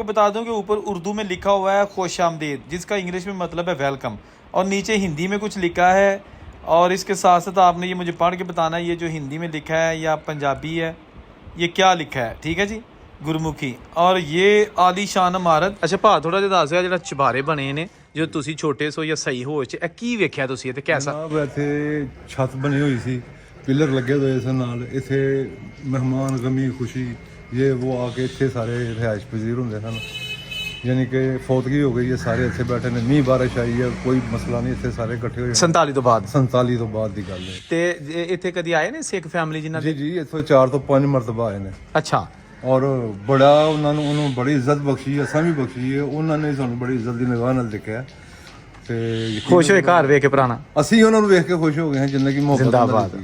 आपको बता दूं कि ऊपर उर्दू में लिखा हुआ है खुशामदीद, जिसका इंग्लिश में मतलब है वेलकम, और नीचे हिंदी में कुछ लिखा है। और इसके साथ साथ आपने ये मुझे पढ़ के बताना है ये जो हिंदी में लिखा है या पंजाबी है, ये क्या लिखा है, ठीक है जी, गुरमुखी। और ये आलीशान इमारत। अच्छा भा थोड़ा जिहा दस ਜਿਹੜਾ ਚੁਬਾਰੇ ਬਣੇ ਨੇ ਜੋ ਤੁਸੀਂ ਛੋਟੇ ਸੋ ਜਾਂ ਸਹੀ ਹੋਸ਼ ਚ, ਇਹ ਕੀ ਵੇਖਿਆ ਤੁਸੀਂ ਤੇ ਕੈਸਾ? ਜਨਾਬ ਇੱਥੇ ਛੱਤ ਬਣੀ ਹੋਈ ਸੀ, ਪਿਲਰ ਲੱਗੇ ਹੋਏ ਸਨ ਨਾਲ। ਇੱਥੇ ਮਹਿਮਾਨ ਗਮੀ ਖੁਸ਼ੀ ये वो आके इतने सारे रिहायश पजीर होंगे सन, यानी कि फौतगी हो गई है, सारे इतने बैठे ने, मीह बारिश आई है, कोई मसला नहीं, इतने सारे इकट्ठे हुए 47 ਤੋਂ ਬਾਅਦ 47 ਤੋਂ ਬਾਅਦ ਦੀ ਗੱਲ ਹੈ। ਤੇ ਇੱਥੇ ਕਦੀ ਆਏ ਨੇ ਸਿੱਖ ਫੈਮਿਲੀ ਜਿਨ੍ਹਾਂ ਜੀ ਜੀ ਇੱਥੋਂ 4 ਤੋਂ 5 ਮਰਤਬਾ ਆਏ ਨੇ। ਅੱਛਾ। ਔਰ ਬੜਾ ਉਹਨੂੰ ਬੜੀ ਇੱਜ਼ਤ ਬਖਸ਼ੀ ਹੈ, ਅਸਾਂ ਵੀ ਬਖਸ਼ੀ ਹੈ, ਉਹਨਾਂ ਨੇ ਸਾਨੂੰ ਬੜੀ ਇੱਜ਼ਤ ਦੀ ਨਿਗਾਹ ਨਾਲ ਦੇਖਿਆ ਤੇ ਖੁਸ਼ ਹੋਏ ਘਰ ਵੇਖ ਕੇ ਪੁਰਾਣਾ। ਅਸੀਂ ਉਹਨਾਂ ਨੂੰ ਵੇਖ ਕੇ ਖੁਸ਼ ਹੋ ਗਏ ਹਾਂ ਜਿੰਨੇ ਕੀ ਮੁਹੱਬਤ ਜ਼ਿੰਦਾਬਾਦ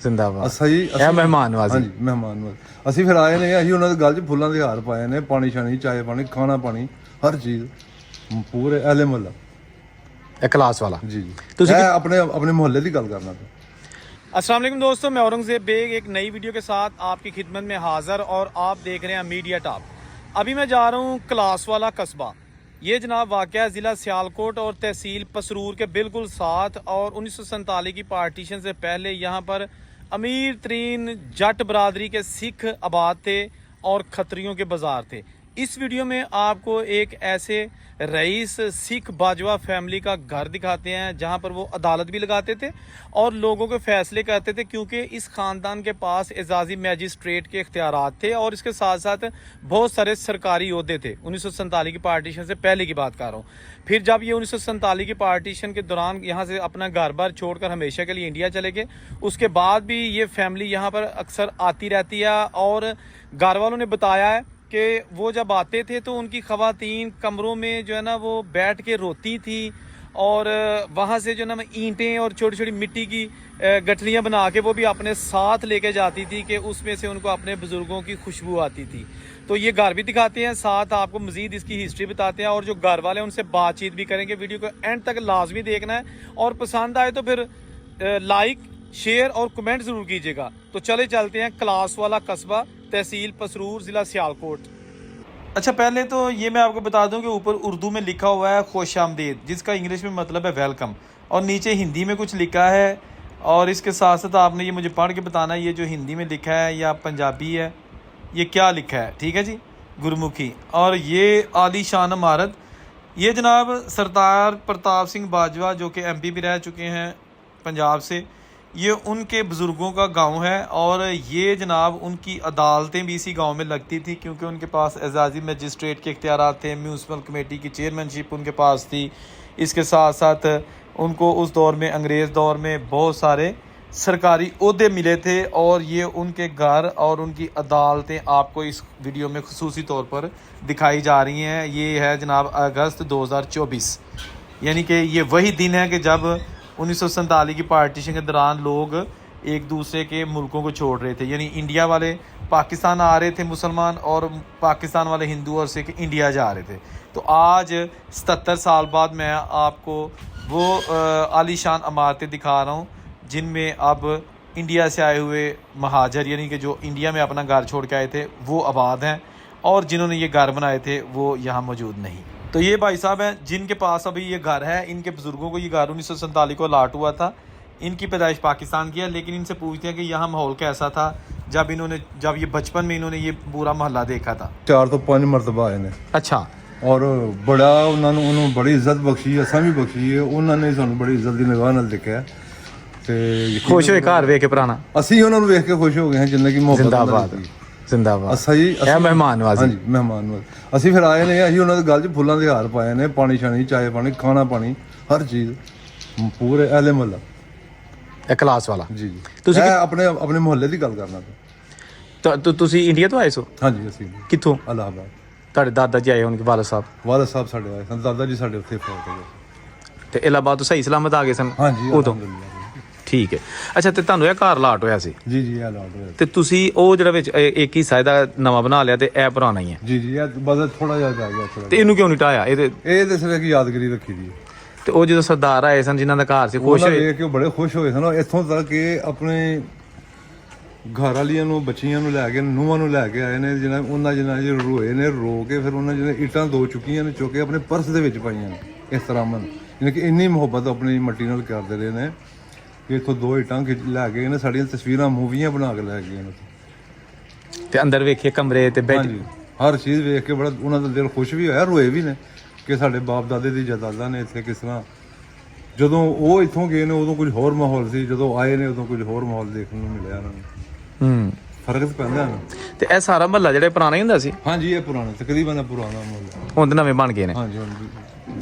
ਜ਼ਿੰਦਾਬਾਦ। ਅਸੀਂ ਮਹਿਮਾਨ ਨਵਾਜ਼ੀ। ਹਾਂਜੀ ਮਹਿਮਾਨ ਨਵਾਜ਼ੀ। ਅਸੀਂ ਫਿਰ ਆਏ ਨੇ, ਅਸੀਂ ਉਹਨਾਂ ਦੇ ਗਲ 'ਚ ਫੁੱਲਾਂ ਦੇ ਹਾਰ ਪਾਏ ਨੇ, ਪਾਣੀ ਛਾਣੀ ਚਾਏ ਪਾਣੀ ਖਾਣਾ ਪਾਣੀ ਹਰ ਚੀਜ਼ ਪੂਰੇ ਅਹਲੇ ਮੁਹੱਲਾ ਇਹ ਕਲਾਸ ਵਾਲਾ। जी जी मैं अपने मोहल्ले की गल करना था। अस्सलाम वालेकुम दोस्तों, मैं औरंगज़ेब बेग एक नई वीडियो के साथ आपकी खिदमत में हाज़िर, और आप देख रहे हैं मीडिया टॉप। अभी मैं जा रहा हूँ क्लास वाला कस्बा। ये जनाब वाक़या ज़िला सियालकोट और तहसील पसरूर के बिल्कुल साथ, और 1947 की पार्टीशन से पहले यहाँ पर अमीर तरीन जट बरदरी के सिख आबाद थे और खत्रियों के बाज़ार थे। इस वीडियो में आपको एक ऐसे रईस सिख बाजवा फैमिली का घर दिखाते हैं जहां पर वो अदालत भी लगाते थे और लोगों के फैसले करते थे, क्योंकि इस ख़ानदान के पास एजाज़ी मैजिस्ट्रेट के इख्तियारात थे और इसके साथ साथ बहुत सारे सरकारी ओहदे थे। 1947 की पार्टीशन से पहले की बात कर रहा हूँ। फिर जब ये 1947 की पार्टीशन के दौरान यहाँ से अपना घर बार छोड़कर हमेशा के लिए इंडिया चले गए, उसके बाद भी ये फैमिली यहाँ पर अक्सर आती रहती है। और घर वालों ने बताया है कि वो जब आते थे तो उनकी ख़वातीन कमरों में जो है ना वो बैठ के रोती थी, और वहाँ से जो है ना ईंटें और छोटी छोटी मिट्टी की गठरियाँ बना के वो भी अपने साथ लेके जाती थी कि उसमें से उनको अपने बुज़ुर्गों की खुशबू आती थी। तो ये घर भी दिखाते हैं, साथ आपको मज़ीद इसकी हिस्ट्री बताते हैं, और जो घर वाले हैं उनसे बातचीत भी करेंगे। वीडियो को एंड तक लाजमी देखना है, और पसंद आए तो फिर लाइक शेयर और कमेंट ज़रूर कीजिएगा। तो चले चलते हैं क्लास वाला कस्बा, तहसील पसरूर, ज़िला सियालकोट। अच्छा पहले तो ये मैं आपको बता दूं कि ऊपर उर्दू में लिखा हुआ है खुशामदीद, जिसका इंग्लिश में मतलब है वेलकम, और नीचे हिंदी में कुछ लिखा है। और इसके साथ साथ आपने ये मुझे पढ़ के बताना है ये जो हिंदी में लिखा है या पंजाबी है, ये क्या लिखा है, ठीक है जी, गुरमुखी। और ये आलीशान इमारत, ये जनाब सरदार प्रताप सिंह बाजवा जो कि MP भी रह चुके हैं पंजाब से, ये उनके बुज़ुर्गों का गांव है। और ये जनाब उनकी अदालतें भी इसी गांव में लगती थी, क्योंकि उनके पास एजाज़ी मजिस्ट्रेट के इख्तियारात थे, म्यूनसिपल कमेटी की चेयरमैनशिप उनके पास थी। इसके साथ साथ उनको उस दौर में, अंग्रेज़ दौर में, बहुत सारे सरकारी ओहदे मिले थे। और ये उनके घर और उनकी अदालतें आपको इस वीडियो में खुसूसी तौर पर दिखाई जा रही हैं। ये है जनाब अगस्त 2024, यानी कि ये वही दिन है कि जब 1947 की पार्टीशन के दौरान लोग एक दूसरे के मुल्कों को छोड़ रहे थे, यानी इंडिया वाले पाकिस्तान आ रहे थे मुसलमान, और पाकिस्तान वाले हिंदू और सिख इंडिया जा रहे थे। तो आज 77 साल बाद मैं आपको वो आलीशान इमारतें दिखा रहा हूँ जिनमें अब इंडिया से आए हुए महाजर, यानी कि जो इंडिया में अपना घर छोड़ के आए थे, वो आबाद हैं, और जिन्होंने ये घर बनाए थे वो यहाँ मौजूद नहीं। तो ये भाई साहब हैं जिनके पास अभी ये घर है। इनके बुज़ुर्गों को ये घर 1947 को अलाट हुआ था। इनकी पैदाइश पाकिस्तान की है, लेकिन इनसे पूछते हैं कि यहाँ माहौल कैसा था जब ये बचपन में इन्होंने ये पूरा मोहल्ला देखा था। 4 ਤੋਂ 5 ਮਰਤਬਾ ਆਏ ਨੇ। अच्छा। ਔਰ ਬੜਾ ਉਹਨੂੰ ਬੜੀ ਇੱਜ਼ਤ ਬਖਸ਼ੀ ਹੈ, ਅਸਾਂ ਵੀ ਬਖਸ਼ੀ ਹੈ, ਉਹਨਾਂ ਨੇ ਸਾਨੂੰ ਬੜੀ ਇੱਜ਼ਤ ਦੀ ਨਿਗਾਹ ਨਾਲ ਦੇਖਿਆ ਤੇ ਖੁਸ਼ ਹੋਏ ਘਰ ਵੇਖ ਕੇ ਪੁਰਾਣਾ। ਅਸੀਂ ਉਹਨਾਂ ਨੂੰ ਵੇਖ ਕੇ ਖੁਸ਼ ਹੋ ਗਏ ਹਾਂ ਜਿੰਨੇ ਕੀ ਮੁਹੱਬਤ ਜ਼ਿੰਦਾਬਾਦ ਜ਼ਿੰਦਾਬਾਦ। ਅਸੀਂ ਮਹਿਮਾਨ ਨਵਾਜ਼ੀ। ਹਾਂਜੀ ਮਹਿਮਾਨ ਨਵਾਜ਼ੀ। ਅਸੀਂ ਫਿਰ ਆਏ ਨੇ, ਅਸੀਂ ਉਹਨਾਂ ਦੇ ਗਲ 'ਚ ਫੁੱਲਾਂ ਦੇ ਹਾਰ ਪਾਏ ਨੇ, ਪਾਣੀ ਛਾਣੀ ਚਾਏ ਪਾਣੀ ਖਾਣਾ ਪਾਣੀ ਹਰ ਚੀਜ਼ ਪੂਰੇ ਅਹਲੇ ਮੁਹੱਲਾ ਇਹ ਕਲਾਸ ਵਾਲਾ। ਜੀ ਜੀ ਤੁਸੀਂ ਆਪਣੇ ਮੁਹੱਲੇ ਦੀ ਗੱਲ ਕਰਨਾ ਤਾਂ ਤੁਸੀਂ ਇੰਡੀਆ ਤੋਂ ਆਏ ਸੋ? ਹਾਂਜੀ ਅਸੀਂ ਕਿੱਥੋਂ? ਇਲਾਹਾਬਾਦ। ਤੁਹਾਡੇ ਦਾਦਾ ਜੀ ਆਏ ਹੋਣਗੇ, ਵਾਲਦ ਸਾਹਿਬ? ਵਾਲਦ ਸਾਹਿਬ ਸਾਡੇ ਆਏ ਸਨ, ਦਾਦਾ ਜੀ ਸਾਡੇ ਉੱਥੇ ਫੌਤ ਹੋ ਗਏ ਤੇ ਇਲਾਹਾਬਾਦ ਤੋਂ ਸਹੀ ਸਲਾਮਤ ਆ ਗਏ ਸਨ? ਹਾਂਜੀ ਉਦੋਂ। ਠੀਕ ਹੈ। ਅੱਛਾ ਤੇ ਤੁਹਾਨੂੰ ਇਹ ਘਰ ਲਾਟ ਹੋਇਆ ਸੀ? ਜੀ ਜੀ ਇਹ ਲਾਟ ਹੋਇਆ ਤੇ ਤੁਸੀਂ ਉਹ ਜਿਹੜਾ ਵਿੱਚ ਇੱਕ ਹਿੱਸਾ ਇਹਦਾ ਨਵਾਂ ਬਣਾ ਲਿਆ ਤੇ ਇਹ ਪੁਰਾਣਾ ਹੀ ਹੈ? ਜੀ ਜੀ ਇਹ ਬਸ ਥੋੜਾ ਜਿਹਾ ਰਹਿ ਗਿਆ ਥੋੜਾ। ਤੇ ਇਹਨੂੰ ਕਿਉਂ ਨਹੀਂ ਢਾਇਆ? ਇਹ ਤੇ ਸਿਰਫ ਯਾਦਗਾਰੀ ਰੱਖੀ ਦੀ। ਤੇ ਉਹ ਜਦੋਂ ਸਰਦਾਰ ਆਏ ਸਨ ਜਿਨ੍ਹਾਂ ਦਾ ਘਰ ਸੀ, ਖੁਸ਼ ਹੋਏ? ਦੇਖ ਕੇ ਬੜੇ ਖੁਸ਼ ਹੋਏ ਸਨ। ਇੱਥੋਂ ਤੱਕ ਕਿ ਆਪਣੇ ਘਰ ਵਾਲੀਆਂ ਨੂੰ ਬੱਚੀਆਂ ਨੂੰ ਲੈ ਕੇ ਨੂੰਹਾਂ ਨੂੰ ਲੈ ਕੇ ਆਏ ਨੇ, ਜਿਹਨਾਂ ਉਹਨਾਂ ਜਿਹਨਾਂ ਰੋਏ ਨੇ, ਰੋ ਕੇ ਫਿਰ ਉਹਨਾਂ ਜਿਹਨੇ ਇੱਟਾਂ 2 ਚੁੱਕੀਆਂ ਨੇ, ਚੁੱਕ ਕੇ ਆਪਣੇ ਪਰਸ ਦੇ ਵਿੱਚ ਪਾਈਆਂ ਨੇ ਇਸ ਤਰ੍ਹਾਂ ਮਨ, ਯਾਨੀ ਕਿ ਇੰਨੀ ਮੁਹੱਬਤ ਆਪਣੀ ਮੱਟੀ ਨਾਲ ਕਰਦੇ ਰਹੇ ਨੇ ਕਿ ਇੱਥੋਂ 2 ਇੱਟਾਂ ਲੈ ਕੇ ਨੇ, ਸਾਡੀਆਂ ਤਸਵੀਰਾਂ ਮੂਵੀਆਂ ਬਣਾ ਕੇ ਲੈ ਗਏ ਨੇ। ਤੇ ਅੰਦਰ ਵੇਖੀਏ ਕਮਰੇ ਤੇ ਬੈੱਡ। ਹਾਂਜੀ, ਹਰ ਚੀਜ਼ ਵੇਖ ਕੇ ਬੜਾ ਉਹਨਾਂ ਦਾ ਦਿਲ ਖੁਸ਼ ਵੀ ਹੋਇਆ, ਰੋਏ ਵੀ ਨੇ ਕਿ ਸਾਡੇ ਬਾਪ ਦਾਦੇ ਦੀ ਜਾਇਦਾਦਾਂ ਨੇ ਇੱਥੇ ਕਿਸ ਤਰ੍ਹਾਂ। ਜਦੋਂ ਉਹ ਇੱਥੋਂ ਗਏ ਨੇ ਉਦੋਂ ਕੁਝ ਹੋਰ ਮਾਹੌਲ ਸੀ, ਜਦੋਂ ਆਏ ਨੇ ਉਦੋਂ ਕੁਝ ਹੋਰ ਮਾਹੌਲ ਦੇਖਣ ਨੂੰ ਮਿਲਿਆ ਉਹਨਾਂ ਨੂੰ। ਫਰਕ ਤਾਂ ਪੈਂਦਾ ਨਾ। ਤੇ ਇਹ ਸਾਰਾ ਮਹੱਲਾ ਜਿਹੜਾ ਪੁਰਾਣਾ ਹੀ ਹੁੰਦਾ ਸੀ? ਹਾਂਜੀ, ਇਹ ਪੁਰਾਣਾ ਤਕਰੀਬਨ ਪੁਰਾਣਾ ਮਾਹੌਲ। ਹੁਣ ਤਾਂ ਨਵੇਂ ਬਣ ਗਏ ਨੇ? ਹਾਂਜੀ, ਹੁਣ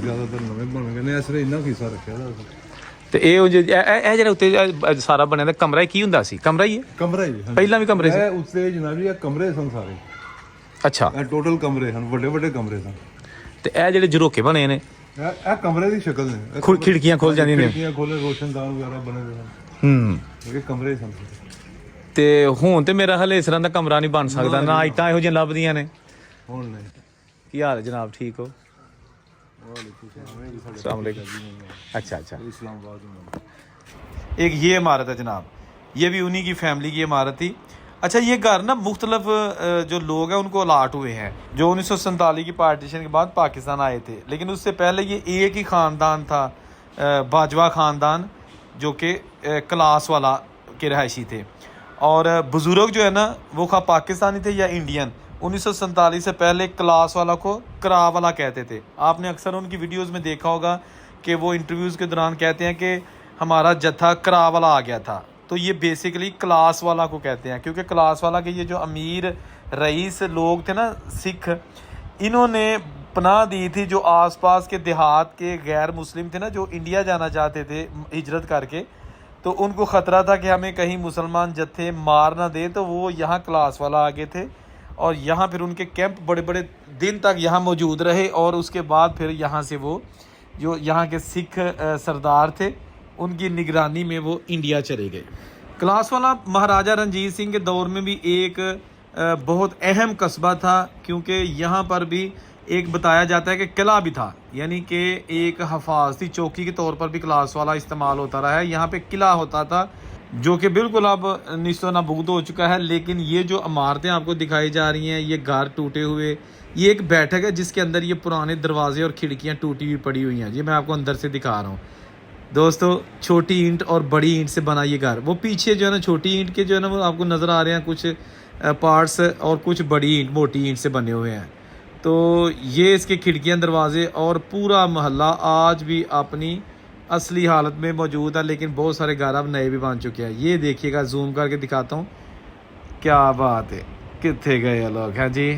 ਜ਼ਿਆਦਾਤਰ ਨਵੇਂ ਬਣ ਗਏ ਨੇ। ਇਸ ਲਈ ਇੰਨਾ ਹਿੱਸਾ ਰੱਖਿਆ ਦਾ। ਤੇ ਇਹ ਜਿਹੜਾ ਉੱਤੇ ਸਾਰਾ ਬਣਿਆ ਦਾ ਕਮਰਾ ਕੀ ਹੁੰਦਾ ਸੀ? ਕਮਰਾ ਹੀ ਹੈ? ਕਮਰਾ ਹੀ ਪਹਿਲਾਂ ਵੀ ਕਮਰੇ ਸੀ? ਇਹ ਉੱਤੇ ਜਨਾਬੀ ਇਹ ਕਮਰੇ ਸਨ ਸਾਰੇ। ਅੱਛਾ, ਇਹ ਟੋਟਲ ਕਮਰੇ ਹਨ, ਵੱਡੇ ਵੱਡੇ ਕਮਰੇ ਸਨ। ਤੇ ਇਹ ਜਿਹੜੇ ਝਰੋਕੇ ਬਣੇ ਨੇ ਇਹ ਕਮਰੇ ਦੀ ਸ਼ਕਲ ਨੇ, ਖਿੜਕੀਆਂ ਖੁੱਲ ਜਾਂਦੀਆਂ ਨੇ, ਖਿੜਕੀਆਂ ਖੋਲੇ, ਰੋਸ਼ਨਦਾਨ ਵਗੈਰਾ ਬਣੇ ਹੋਏ ਹਨ। ਇਹ ਕਮਰੇ ਸਨ। ਤੇ ਹੁਣ ਤੇ ਮੇਰਾ ਹਲੇ ਇਸ ਤਰ੍ਹਾਂ ਦਾ ਕਮਰਾ ਨਹੀਂ ਬਣ ਸਕਦਾ ਨਾ, ਇੱਟਾਂ ਇਹੋ ਜਿਹੀਆਂ ਲੱਭਦੀਆਂ ਨੇ। ਹੁਣ ਨਹੀਂ। ਕੀ ਹਾਲ ਹੈ ਜਨਾਬ, ਠੀਕ ਹੋ? अच्छा अच्छा। एक ये इमारत है जनाब, ये भी उन्हीं की फैमिली की इमारत थी। अच्छा, ये घर ना मुख्तलिफ जो लोग हैं उनको अलाट हुए हैं, जो 1947 की पार्टीशन के बाद पाकिस्तान आए थे, लेकिन उससे पहले ये एक ही ख़ानदान था, बाजवा ख़ानदान, जो कि क्लास वाला के रहायशी थे। और बुज़ुर्ग जो है ना वो खा पाकिस्तानी थे या इंडियन, 1947 से पहले क्लास वाला को करा वाला कहते थे। आपने अक्सर उनकी वीडियोस में देखा होगा कि वो इंटरव्यूज़ के दौरान कहते हैं कि हमारा जत्था करा वाला आ गया था। तो ये बेसिकली क्लास वाला को कहते हैं, क्योंकि क्लास वाला के ये जो अमीर रईस लोग थे ना सिख, इन्होंने पनाह दी थी जो आसपास के देहात के गैर मुस्लिम थे ना, जो इंडिया जाना चाहते थे हिजरत करके, तो उनको ख़तरा था कि हमें कहीं मुसलमान जत्थे मार ना दे, तो वो यहाँ क्लास वाला आगे थे और यहाँ फिर उनके कैंप बड़े बड़े दिन तक यहाँ मौजूद रहे। और उसके बाद फिर यहाँ से वो जो यहाँ के सिख सरदार थे उनकी निगरानी में वो इंडिया चले गए। क्लास वाला महाराजा रंजीत सिंह के दौर में भी एक बहुत अहम कस्बा था, क्योंकि यहाँ पर भी एक बताया जाता है कि किला भी था, यानी कि एक हफाजती चौकी के तौर पर भी क्लास वाला इस्तेमाल होता रहा है। यहाँ पे किला होता था जो कि बिल्कुल अब निस्तो नाबूद हो चुका है। लेकिन ये जो इमारतें आपको दिखाई जा रही हैं, ये घर टूटे हुए, ये एक बैठक है जिसके अंदर ये पुराने दरवाजे और खिड़कियाँ टूटी हुई पड़ी हुई हैं। ये मैं आपको अंदर से दिखा रहा हूँ दोस्तों, छोटी ईंट और बड़ी ईंट से बना ये घर। वो पीछे जो है ना छोटी ईंट के जो है ना वो आपको नज़र आ रहे हैं कुछ पार्ट्स, और कुछ बड़ी ईंट मोटी ईंट से बने हुए हैं। तो ये इसके खिड़कियाँ दरवाजे और पूरा मोहल्ला आज भी अपनी असली हालत में मौजूद है, लेकिन बहुत सारे घर अब नए भी बन चुके हैं। ये देखिएगा, जूम करके दिखाता हूँ, क्या बात है, कितने गए लोग हैं जी।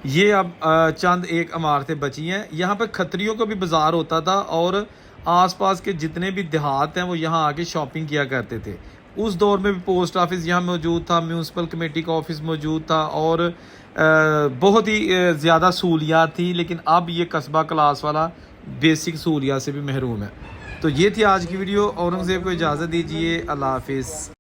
ये अब चंद एक इमारतें बची हैं। यहाँ पर खत्रियों का भी बाज़ार होता था और आसपास के जितने भी देहात हैं वो यहाँ आके शॉपिंग किया करते थे। उस दौर में भी पोस्ट ऑफिस यहाँ मौजूद था, म्यूनसिपल कमेटी का ऑफिस मौजूद था और बहुत ही ज़्यादा सहूलियात थी। लेकिन अब ये कस्बा क्लास वाला बेसिक सहूलियात से भी महरूम है। तो ये थी आज की वीडियो। औरंगज़ेब को इजाज़त दीजिए, अल्लाह हाफिज़।